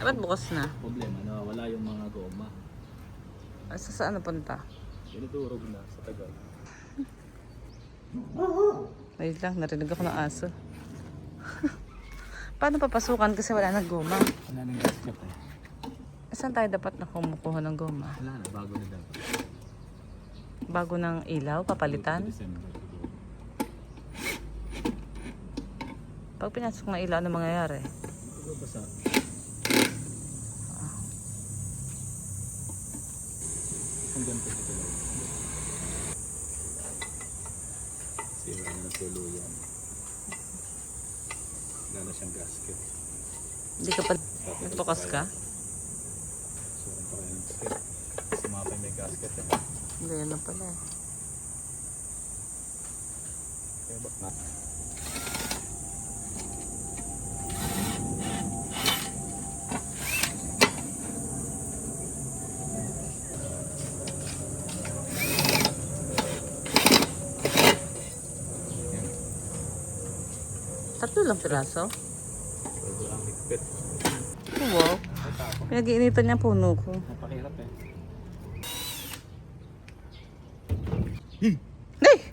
Ba't bukas na? Problema, nawawala yung mga goma. Saan napunta? Dinudurog na sa tagal. Wait lang, narinig ako ng aso. Paano papasukan kasi wala nang goma? Wala nang gasket eh. Saan tayo dapat na kumukuha ng goma? Wala na, bago na dapat. Bago ng ilaw, papalitan? December. Pag pinasok ng ilaw, ano mangyayari? Ito basa. Ang ganito dito lang. Sira na ng tuluyan. Wala na siyang gasket. Hindi ka pa nagbukas ka? Suran pa kayo ng gasket. Sumapay may gasket eh. Hindi, yan lang pala eh. Kaya ba? Tatlo lang piraso? Pwede lang higpit. Wow. Pinag-iinitan niya puno ko. Napakahirap eh. Hey!